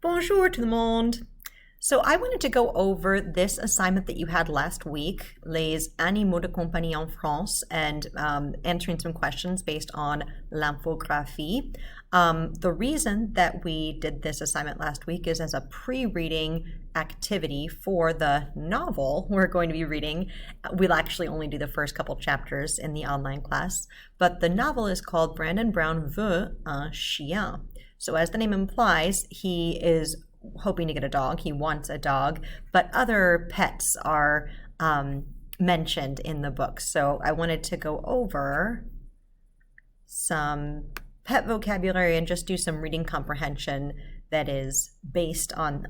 Bonjour tout le monde. So I wanted to go over this assignment that you had last week, Les animaux de compagnie en France, and answering some questions based on l'infographie. The reason that we did this assignment last week is as a pre-reading activity for the novel we're going to be reading. We'll actually only do the first couple chapters in the online class, but the novel is called Brandon Brown veut un chien. So as the name implies, he is hoping to get a dog. He wants a dog, but other pets are mentioned in the book. So I wanted to go over some pet vocabulary and just do some reading comprehension that is based on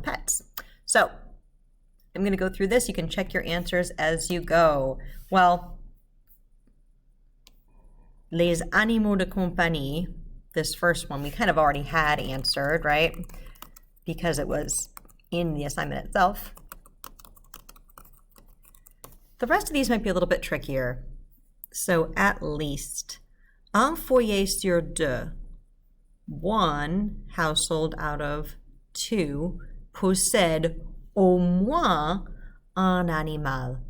pets. So I'm going to go through this. You can check your answers as you go. Well, les animaux de compagnie, this first one we kind of already had answered, right? Because it was in the assignment itself. The rest of these might be a little bit trickier. So at least, un foyer sur deux, one household out of two, possède au moins un animal.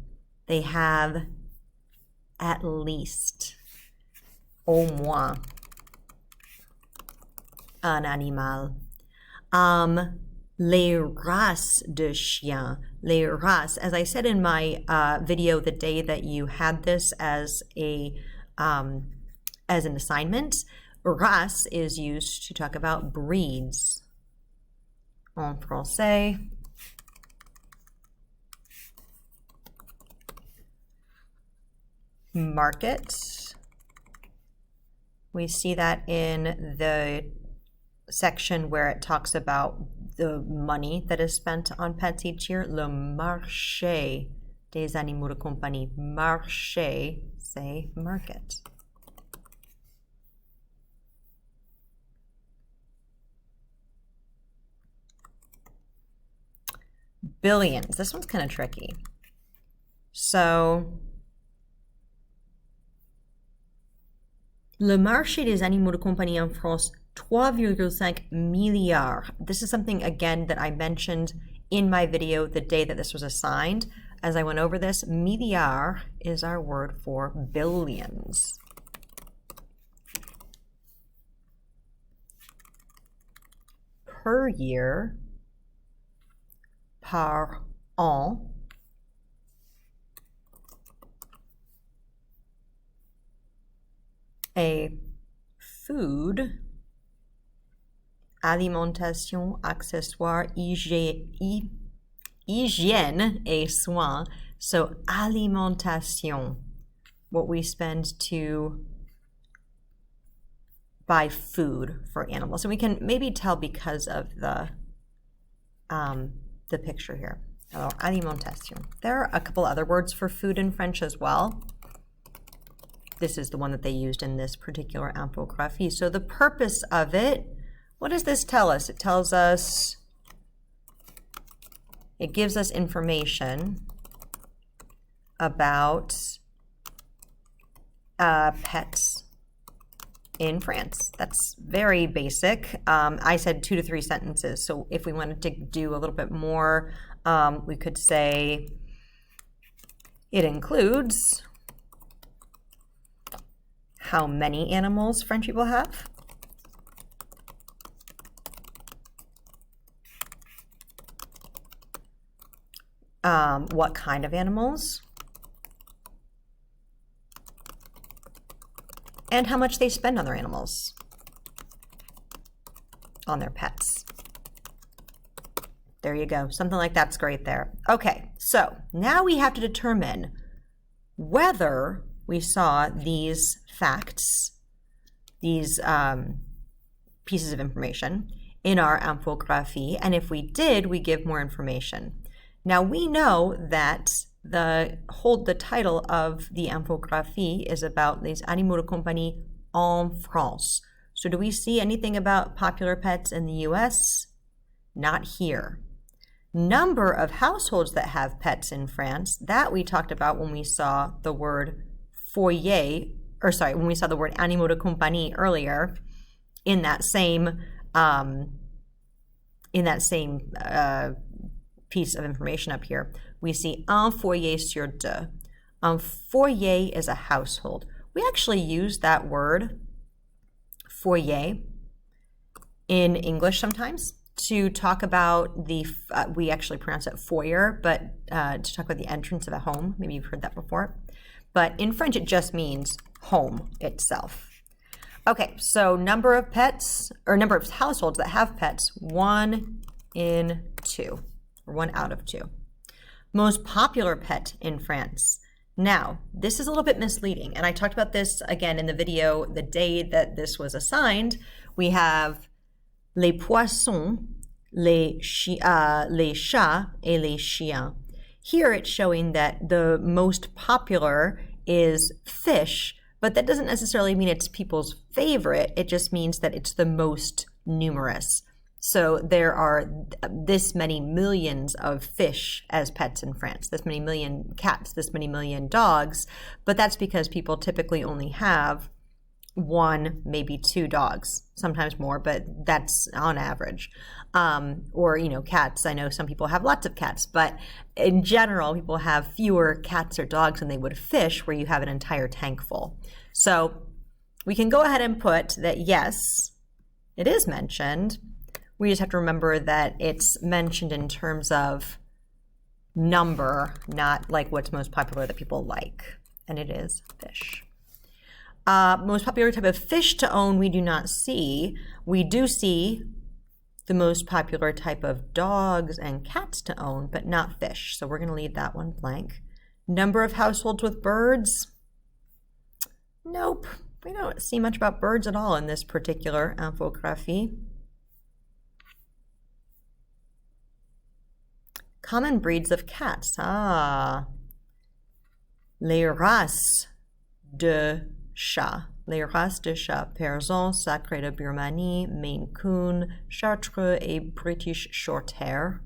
They have at least, au moins, un animal. Les races de chiens. Les races, as I said in my video the day that you had this as an assignment, race is used to talk about breeds. En français, market. We see that in the section where it talks about the money that is spent on pets each year. Le marché des animaux de compagnie. Marché, say market. Billions. This one's kind of tricky. So, le marché des animaux de compagnie en France, 3,5 milliards. This is something, again, that I mentioned in my video the day that this was assigned. As I went over this, milliard is our word for billions. Per year, par an, a food, alimentation, accessoires, hygiène et soins. So alimentation, what we spend to buy food for animals. And we can maybe tell because of the picture here. Alors, alimentation. There are a couple other words for food in French as well. This is the one that they used in this particular infographie. So the purpose of it, what does this tell us? It tells us, it gives us information about pets in France. That's very basic. I said 2 to 3 sentences. So if we wanted to do a little bit more, we could say it includes how many animals French people have, what kind of animals, and how much they spend on their animals, on their pets. There you go. Something like that's great there. Okay, so now we have to determine whether we saw these facts, these pieces of information in our infographie, and if we did, we give more information. Now we know that the title of the infographie is about les animaux de compagnie en France. So do we see anything about popular pets in the US? Not here. Number of households that have pets in France, that we talked about when we saw the word foyer, or sorry, when we saw the word animaux de compagnie earlier in that same in that same piece of information up here, we see un foyer sur deux. Foyer is a household. We actually use that word, foyer, in English sometimes to talk about we actually pronounce it foyer, but to talk about the entrance of a home. Maybe you've heard that before. But in French, it just means home itself. Okay, so number of pets, or number of households that have pets, 1 in 2, or 1 out of 2. Most popular pet in France. Now, this is a little bit misleading, and I talked about this again in the video the day that this was assigned. We have les poissons, les chats, et les chiens. Here it's showing that the most popular is fish, but that doesn't necessarily mean it's people's favorite. It just means that it's the most numerous. So there are this many millions of fish as pets in France, this many million cats, this many million dogs, but that's because people typically only have 1, maybe 2 dogs, sometimes more, but that's on average. Or, cats. I know some people have lots of cats, but in general, people have fewer cats or dogs than they would fish, where you have an entire tank full. So we can go ahead and put that, yes, it is mentioned. We just have to remember that it's mentioned in terms of number, not like what's most popular that people like. And it is fish. Most popular type of fish to own, we do not see. We do see the most popular type of dogs and cats to own, but not fish. So we're going to leave that one blank. Number of households with birds? Nope. We don't see much about birds at all in this particular infographie. Common breeds of cats. Les races de chat. Les races de chat. Persan, Sacré de Birmanie, Maine Coon, Chartreux, et British Shorthair.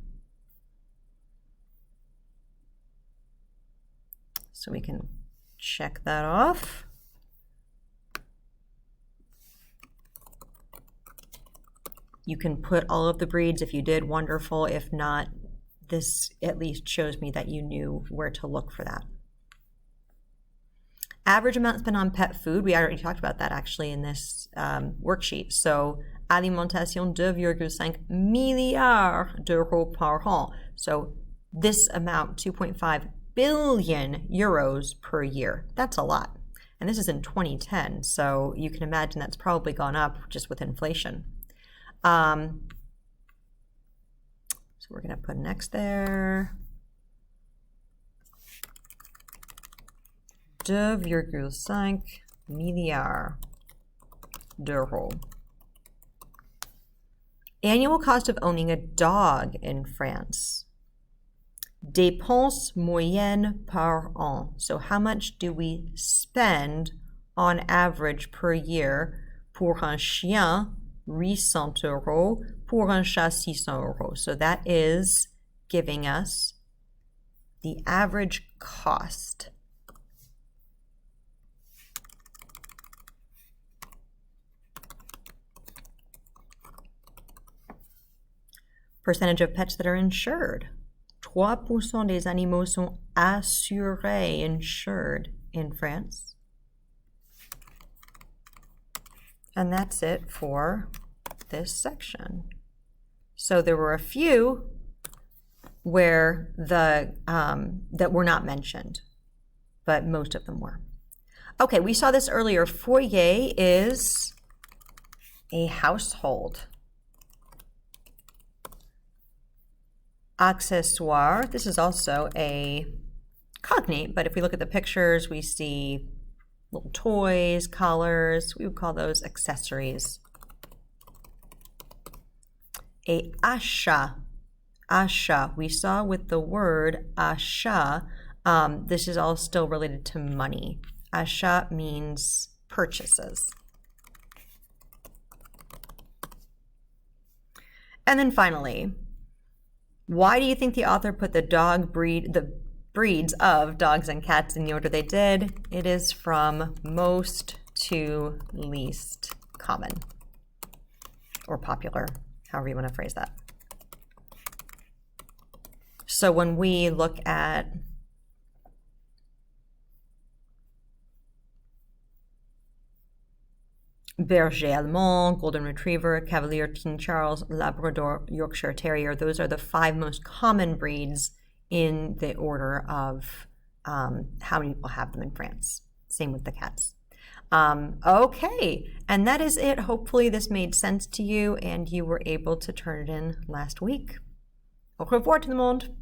So we can check that off. You can put all of the breeds. If you did, wonderful. If not, this at least shows me that you knew where to look for that. Average amount spent on pet food. We already talked about that actually in this worksheet. So alimentation 2,5 milliards d'euros par an. So this amount, 2.5 billion euros per year. That's a lot. And this is in 2010. So you can imagine that's probably gone up just with inflation. So we're going to put an X there. 2,5 milliards d'euros. Annual cost of owning a dog in France. Dépenses moyennes par an. So how much do we spend on average per year pour un chien, 800 euros, pour un chat, 600 euros. So that is giving us the average cost. Percentage of pets that are insured. 3% des animaux sont assurés, insured in France. And that's it for this section. So there were a few where that were not mentioned, but most of them were. Okay, we saw this earlier. Foyer is a household. Accessoire, this is also a cognate, but if we look at the pictures, we see little toys, collars. We would call those accessories. A achat. Achat. We saw with the word achat, this is all still related to money. Achat means purchases. And then finally, why do you think the author put the breeds of dogs and cats in the order they did? It is from most to least common or popular, however you want to phrase that. So when we look at Berger Allemand, Golden Retriever, Cavalier, King Charles, Labrador, Yorkshire Terrier, those are the 5 most common breeds in the order of how many people have them in France. Same with the cats. Okay, and that is it. Hopefully this made sense to you and you were able to turn it in last week. Au revoir tout le monde!